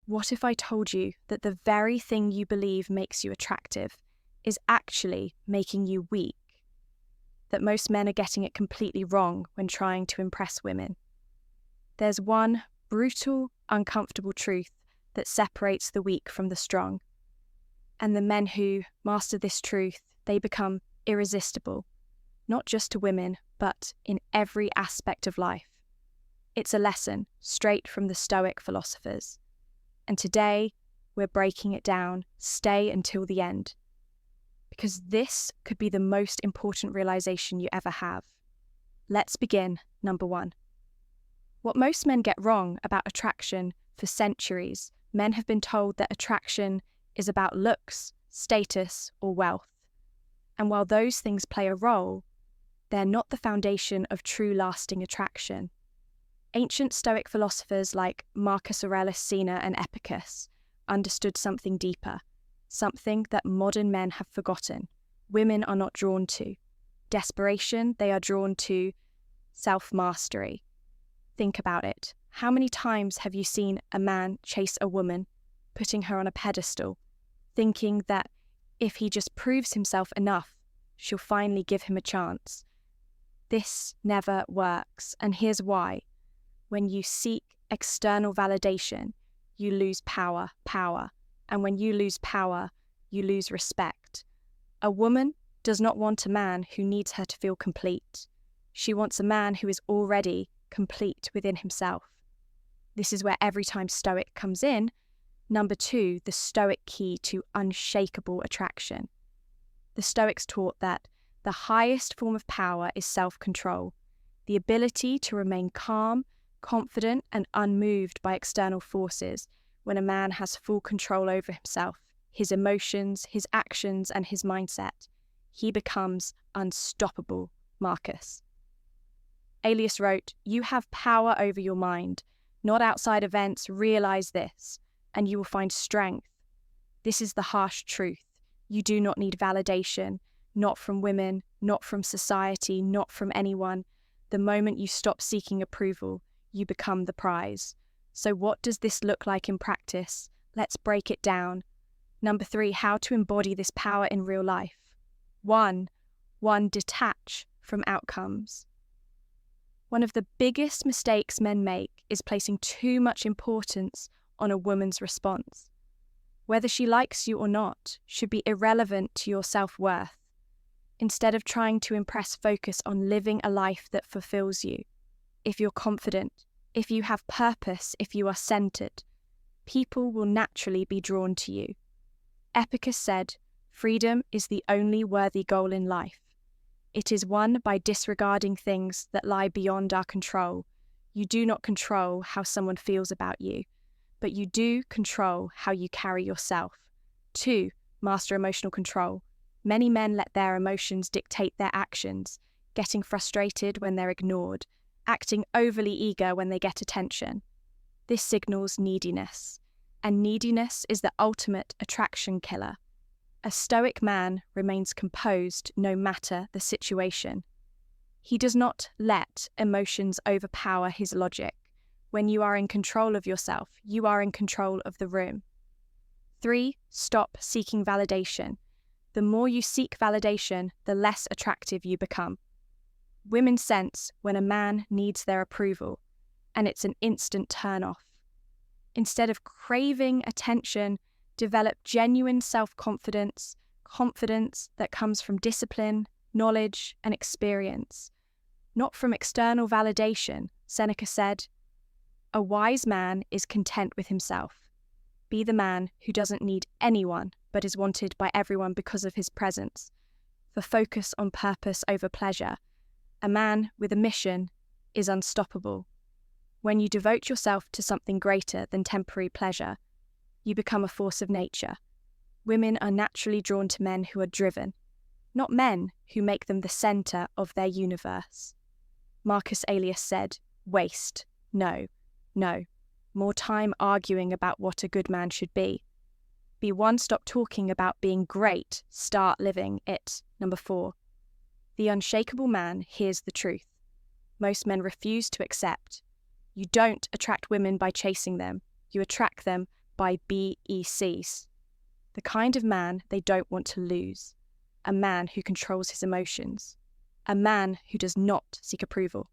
What if I told you that the very thing you believe makes you attractive is actually making you weak? That most men are getting it completely wrong when trying to impress women. There's one brutal, uncomfortable truth that separates the weak from the strong. And the men who master this truth, they become irresistible, not just to women, but in every aspect of life. It's a lesson straight from the Stoic philosophers. And today, we're breaking it down. Stay until the end. Because this could be the most important realization you ever have. Let's begin. Number 1. What most men get wrong about attraction for centuries, men have been told that attraction is about looks, status, or wealth. And while those things play a role, they're not the foundation of true lasting attraction. Ancient Stoic philosophers like Marcus Aurelius and Epictetus understood something deeper, something that modern men have forgotten. Women are not drawn to desperation, they are drawn to self-mastery. Think about it. How many times have you seen a man chase a woman, putting her on a pedestal, thinking that if he just proves himself enough, she'll finally give him a chance? This never works, and here's why. When you seek external validation, you lose power. And when you lose power, you lose respect. A woman does not want a man who needs her to feel complete. She wants a man who is already complete within himself. This is where every time Stoic comes in. Number 2, the Stoic key to unshakable attraction. The Stoics taught that the highest form of power is self-control, the ability to remain calm, confident, and unmoved by external forces. When a man has full control over himself, his emotions, his actions, and his mindset, he becomes unstoppable. Marcus Aurelius wrote, "You have power over your mind, not outside events. Realize this, and you will find strength." This is the harsh truth. You do not need validation, not from women, not from society, not from anyone. The moment you stop seeking approval, you become the prize. So what does this look like in practice? Let's break it down. Number 3, how to embody this power in real life. 1. Detach from outcomes. One of the biggest mistakes men make is placing too much importance on a woman's response. Whether she likes you or not should be irrelevant to your self-worth. Instead of trying to impress, focus on living a life that fulfills you. If you're confident, if you have purpose, if you are centered, people will naturally be drawn to you. Epictetus said, "Freedom is the only worthy goal in life. It is won by disregarding things that lie beyond our control. You do not control how someone feels about you, but you do control how you carry yourself." 2. Master emotional control. Many men let their emotions dictate their actions, getting frustrated when they're ignored, acting overly eager when they get attention. This signals neediness, and neediness is the ultimate attraction killer. A Stoic man remains composed no matter the situation. He does not let emotions overpower his logic. When you are in control of yourself, you are in control of the room. 3. Stop seeking validation. The more you seek validation, the less attractive you become. Women sense when a man needs their approval, and it's an instant turn-off. Instead of craving attention, develop genuine self-confidence, confidence that comes from discipline, knowledge, and experience, not from external validation. Seneca said, "A wise man is content with himself. Be the man who doesn't need anyone but is wanted by everyone because of his presence. For focus on purpose over pleasure. A man with a mission is unstoppable. When you devote yourself to something greater than temporary pleasure, you become a force of nature. Women are naturally drawn to men who are driven, not men who make them the center of their universe." Marcus Aurelius said, "Waste. No. More time arguing about what a good man should be. Be one, stop talking about being great, start living it." Number 4. The unshakable man hears the truth. Most men refuse to accept. You don't attract women by chasing them. You attract them by BECs. The kind of man they don't want to lose. A man who controls his emotions. A man who does not seek approval.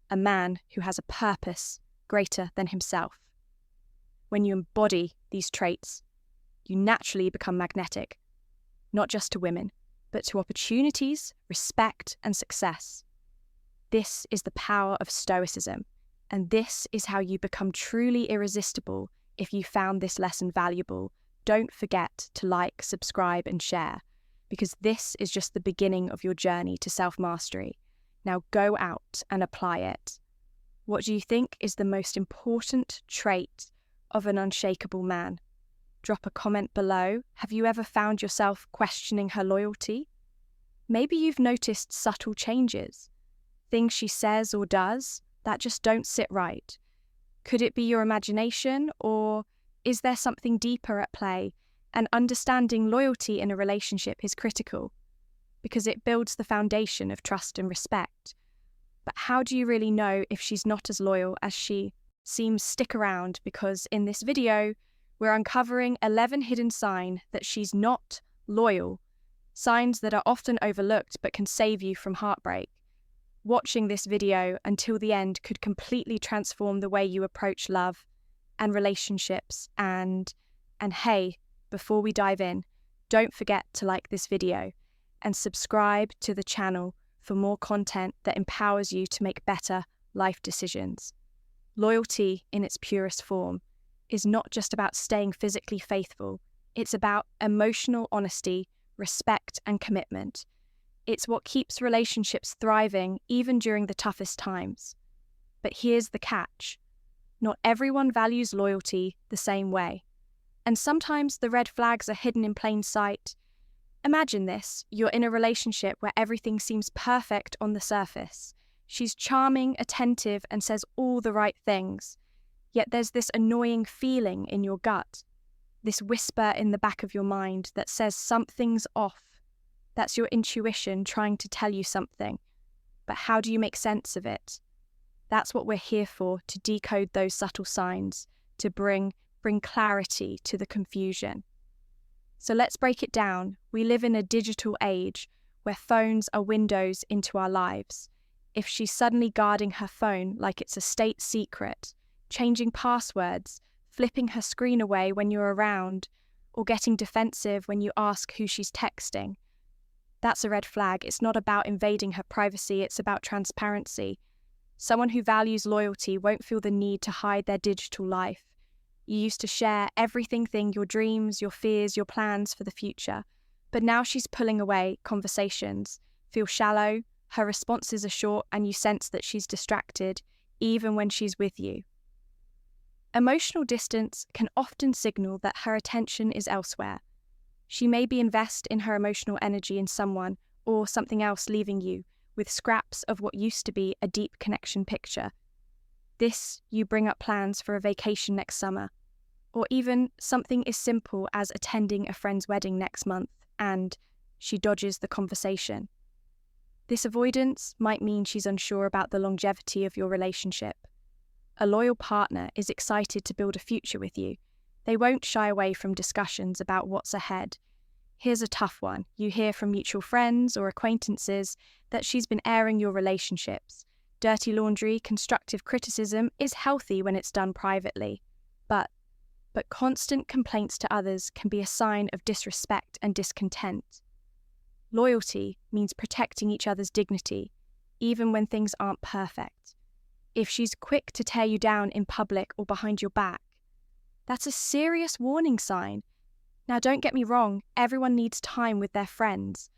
A man who has a purpose greater than himself. When you embody these traits, you naturally become magnetic, not just to women, but to opportunities, respect, and success. This is the power of Stoicism, and this is how you become truly irresistible. If you found this lesson valuable, don't forget to like, subscribe, and share, because this is just the beginning of your journey to self-mastery. Now go out and apply it. What do you think is the most important trait of an unshakable man? Drop a comment below. Have you ever found yourself questioning her loyalty? Maybe you've noticed subtle changes, things she says or does that just don't sit right. Could it be your imagination, or is there something deeper at play? And understanding loyalty in a relationship is critical because it builds the foundation of trust and respect. But how do you really know if she's not as loyal as she seems? Stick around, because in this video, we're uncovering 11 hidden signs that she's not loyal, signs that are often overlooked but can save you from heartbreak. Watching this video until the end could completely transform the way you approach love and relationships. And hey, before we dive in, don't forget to like this video and subscribe to the channel for more content that empowers you to make better life decisions. Loyalty in its purest form is not just about staying physically faithful. It's about emotional honesty, respect, and commitment. It's what keeps relationships thriving even during the toughest times. But here's the catch. Not everyone values loyalty the same way. And sometimes the red flags are hidden in plain sight. Imagine this. You're in a relationship where everything seems perfect on the surface. She's charming, attentive, and says all the right things. Yet there's this annoying feeling in your gut, this whisper in the back of your mind that says something's off. That's your intuition trying to tell you something. But how do you make sense of it? That's what we're here for, to decode those subtle signs, to bring clarity to the confusion. So let's break it down. We live in a digital age where phones are windows into our lives. If she's suddenly guarding her phone like it's a state secret, changing passwords, flipping her screen away when you're around, or getting defensive when you ask who she's texting, that's a red flag. It's not about invading her privacy, it's about transparency. Someone who values loyalty won't feel the need to hide their digital life. You used to share everything, your dreams, your fears, your plans for the future. But now she's pulling away. Conversations feel shallow, her responses are short, and you sense that she's distracted, even when she's with you. Emotional distance can often signal that her attention is elsewhere. She may be invested in her emotional energy in someone or something else, leaving you with scraps of what used to be a deep connection picture. This, you bring up plans for a vacation next summer, or even something as simple as attending a friend's wedding next month, and she dodges the conversation. This avoidance might mean she's unsure about the longevity of your relationship. A loyal partner is excited to build a future with you. They won't shy away from discussions about what's ahead. Here's a tough one. You hear from mutual friends or acquaintances that she's been airing your relationships. Dirty laundry, constructive criticism is healthy when it's done privately. But constant complaints to others can be a sign of disrespect and discontent. Loyalty means protecting each other's dignity, even when things aren't perfect. If she's quick to tear you down in public or behind your back, that's a serious warning sign. Now, don't get me wrong, everyone needs time with their friends.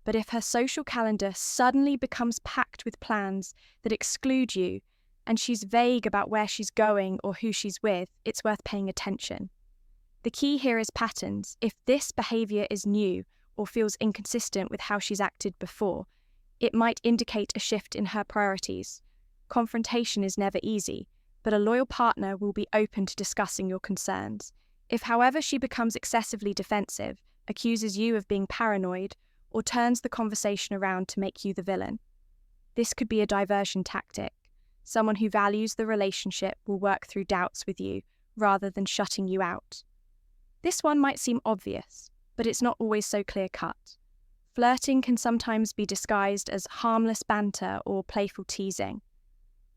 But if her social calendar suddenly becomes packed with plans that exclude you, and she's vague about where she's going or who she's with, it's worth paying attention. The key here is patterns. If this behavior is new or feels inconsistent with how she's acted before, it might indicate a shift in her priorities. Confrontation is never easy, but a loyal partner will be open to discussing your concerns. If, however, she becomes excessively defensive, accuses you of being paranoid, or turns the conversation around to make you the villain, this could be a diversion tactic. Someone who values the relationship will work through doubts with you, rather than shutting you out. This one might seem obvious, but it's not always so clear-cut. Flirting can sometimes be disguised as harmless banter or playful teasing.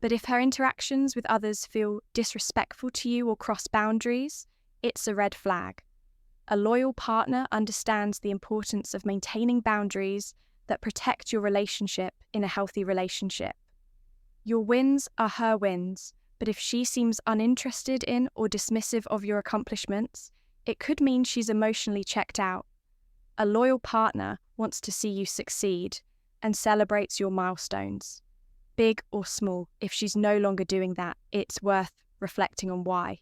But if her interactions with others feel disrespectful to you or cross boundaries, it's a red flag. A loyal partner understands the importance of maintaining boundaries that protect your relationship in a healthy relationship. Your wins are her wins, but if she seems uninterested in or dismissive of your accomplishments, it could mean she's emotionally checked out. A loyal partner wants to see you succeed and celebrates your milestones. Big or small, if she's no longer doing that, it's worth reflecting on why.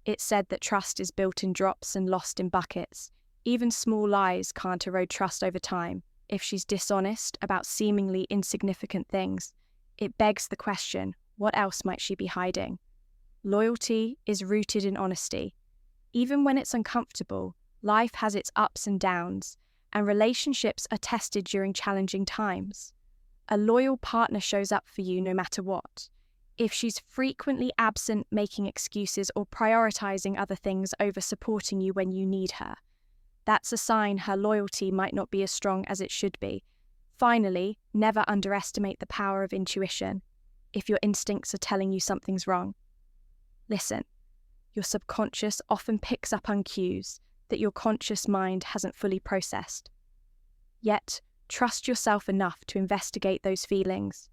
It's said that trust is built in drops and lost in buckets. Even small lies can't erode trust over time. If she's dishonest about seemingly insignificant things, it begs the question, what else might she be hiding? Loyalty is rooted in honesty. Even when it's uncomfortable, life has its ups and downs, and relationships are tested during challenging times. A loyal partner shows up for you no matter what. If she's frequently absent, making excuses, or prioritizing other things over supporting you when you need her, that's a sign her loyalty might not be as strong as it should be. Finally, never underestimate the power of intuition. If your instincts are telling you something's wrong, listen. Your subconscious often picks up on cues that your conscious mind hasn't fully processed. Yet, trust yourself enough to investigate those feelings.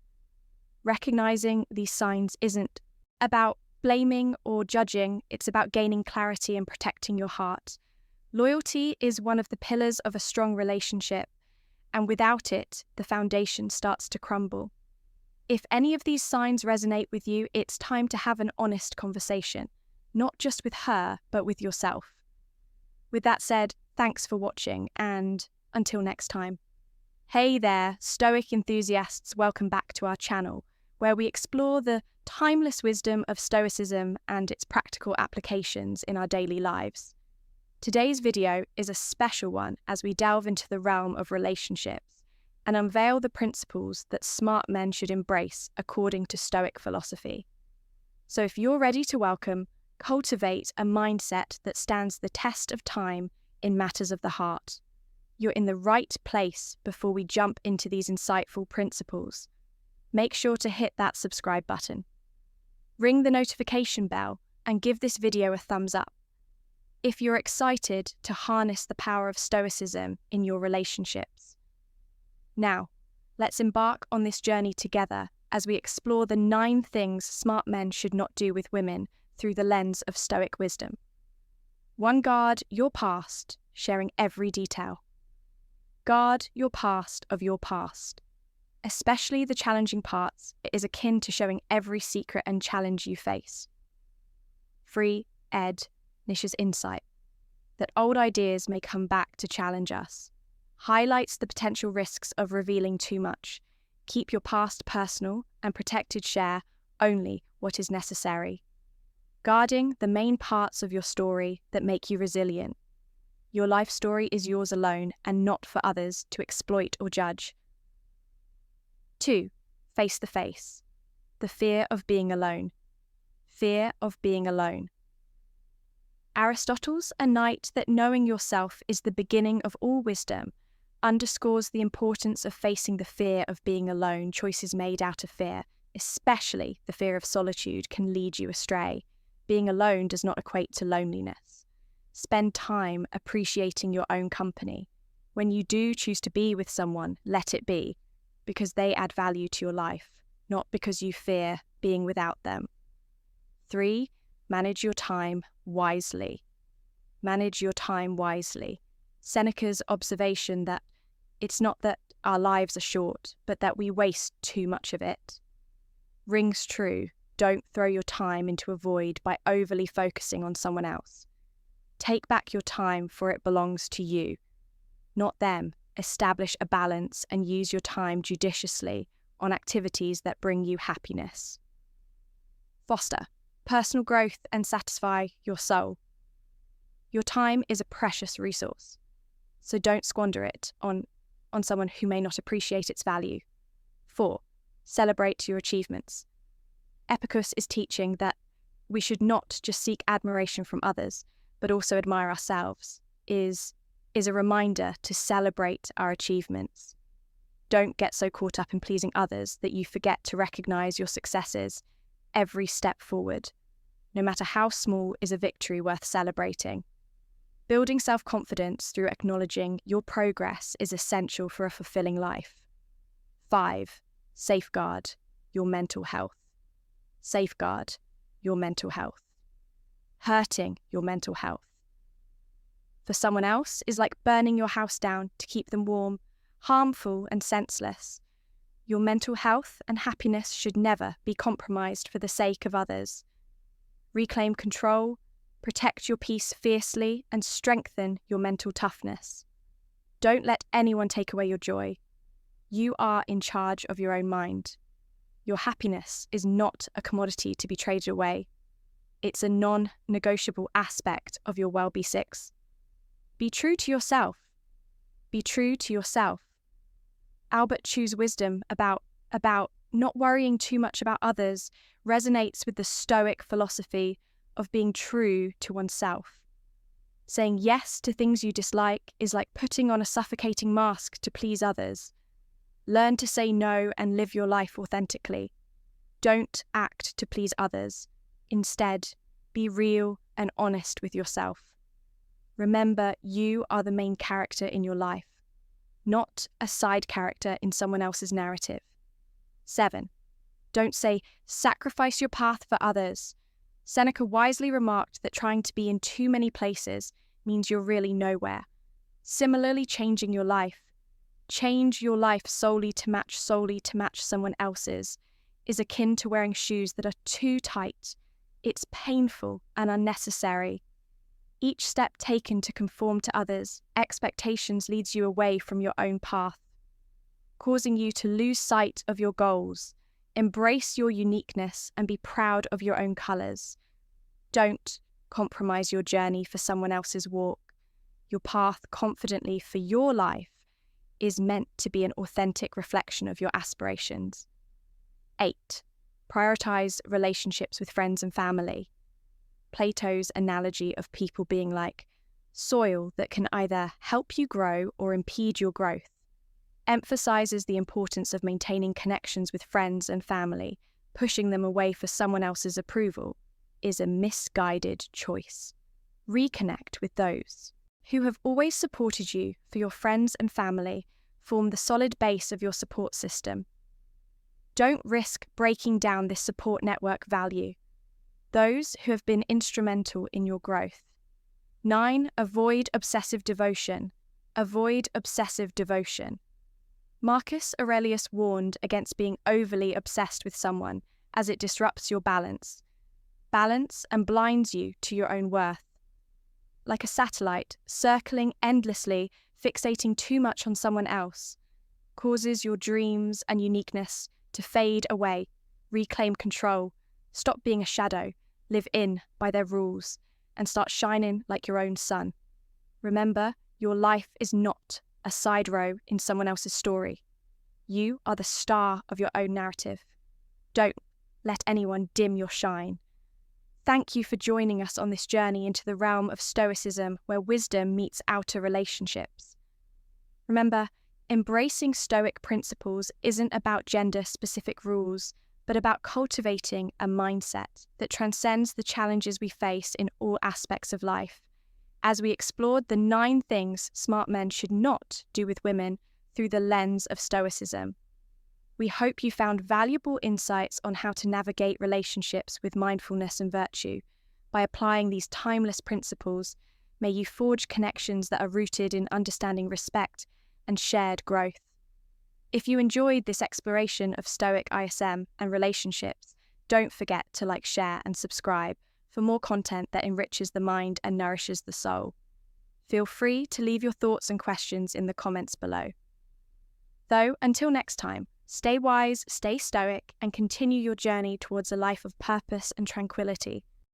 Recognizing these signs isn't about blaming or judging, it's about gaining clarity and protecting your heart. Loyalty is one of the pillars of a strong relationship, and without it, the foundation starts to crumble. If any of these signs resonate with you, it's time to have an honest conversation, not just with her, but with yourself. With that said, thanks for watching, and until next time. Hey there, Stoic enthusiasts, welcome back to our channel, where we explore the timeless wisdom of Stoicism and its practical applications in our daily lives. Today's video is a special one as we delve into the realm of relationships and unveil the principles that smart men should embrace according to Stoic philosophy. So if you're ready to cultivate a mindset that stands the test of time in matters of the heart, you're in the right place before we jump into these insightful principles. Make sure to hit that subscribe button. Ring the notification bell and give this video a thumbs up if you're excited to harness the power of Stoicism in your relationships. Now, let's embark on this journey together as we explore the 9 things smart men should not do with women through the lens of Stoic wisdom. 1. Guard your past, sharing every detail. Guard your past of your past. Especially the challenging parts, it is akin to showing every secret and challenge you face. Free Ed Nish's insight that old ideas may come back to challenge us highlights the potential risks of revealing too much. Keep your past personal and protected, share only what is necessary. Guarding the main parts of your story that make you resilient. Your life story is yours alone and not for others to exploit or judge. 2. Face the face. The fear of being alone. Fear of being alone. Aristotle's A Night That Knowing Yourself is the Beginning of All Wisdom underscores the importance of facing the fear of being alone. Choices made out of fear, especially the fear of solitude, can lead you astray. Being alone does not equate to loneliness. Spend time appreciating your own company. When you do choose to be with someone, let it be because they add value to your life, not because you fear being without them. 3. Manage your time wisely. Manage your time wisely. Seneca's observation that it's not that our lives are short, but that we waste too much of it, rings true. Don't throw your time into a void by overly focusing on someone else. Take back your time, for it belongs to you, not them. Establish a balance and use your time judiciously on activities that bring you happiness. Foster personal growth and satisfy your soul. Your time is a precious resource, so don't squander it on someone who may not appreciate its value. 4. Celebrate your achievements. Epictetus is teaching that we should not just seek admiration from others, but also admire ourselves, is a reminder to celebrate our achievements. Don't get so caught up in pleasing others that you forget to recognize your successes. Every step forward, no matter how small, is a victory worth celebrating. Building self-confidence through acknowledging your progress is essential for a fulfilling life. 5. Safeguard your mental health. Safeguard your mental health. Hurting your mental health for someone else is like burning your house down to keep them warm, harmful and senseless. Your mental health and happiness should never be compromised for the sake of others. Reclaim control, protect your peace fiercely, and strengthen your mental toughness. Don't let anyone take away your joy. You are in charge of your own mind. Your happiness is not a commodity to be traded away. It's a non-negotiable aspect of your well-being. 6. Be true to yourself. Be true to yourself. Albert Chu's wisdom about not worrying too much about others resonates with the Stoic philosophy of being true to oneself. Saying yes to things you dislike is like putting on a suffocating mask to please others. Learn to say no and live your life authentically. Don't act to please others. Instead, be real and honest with yourself. Remember, you are the main character in your life, not a side character in someone else's narrative. 7. Don't say, sacrifice your path for others. Seneca wisely remarked that trying to be in too many places means you're really nowhere. Similarly, changing your life. Change your life solely to match someone else's is akin to wearing shoes that are too tight. It's painful and unnecessary. Each step taken to conform to others' expectations leads you away from your own path, causing you to lose sight of your goals. Embrace your uniqueness and be proud of your own colours. Don't compromise your journey for someone else's walk. Your path confidently for your life is meant to be an authentic reflection of your aspirations. 8. Prioritize relationships with friends and family. Plato's analogy of people being like soil that can either help you grow or impede your growth emphasizes the importance of maintaining connections with friends and family. Pushing them away for someone else's approval is a misguided choice. Reconnect with those who have always supported you, for your friends and family form the solid base of your support system. Don't risk breaking down this support network value. Those who have been instrumental in your growth. 9. Avoid obsessive devotion. Avoid obsessive devotion. Marcus Aurelius warned against being overly obsessed with someone, as it disrupts your balance and blinds you to your own worth. Like a satellite, circling endlessly, fixating too much on someone else causes your dreams and uniqueness to fade away. Reclaim control. Stop being a shadow. Live in by their rules and start shining like your own sun. Remember, your life is not a side row in someone else's story. You are the star of your own narrative. Don't let anyone dim your shine. Thank you for joining us on this journey into the realm of Stoicism, where wisdom meets outer relationships. Remember, embracing Stoic principles isn't about gender-specific rules, but about cultivating a mindset that transcends the challenges we face in all aspects of life. As we explored the 9 things smart men should not do with women through the lens of Stoicism. We hope you found valuable insights on how to navigate relationships with mindfulness and virtue. By applying these timeless principles, may you forge connections that are rooted in understanding, respect, and shared growth. If you enjoyed this exploration of Stoic ISM and relationships, don't forget to like, share, and subscribe for more content that enriches the mind and nourishes the soul. Feel free to leave your thoughts and questions in the comments below. Though, until next time, stay wise, stay stoic, and continue your journey towards a life of purpose and tranquility.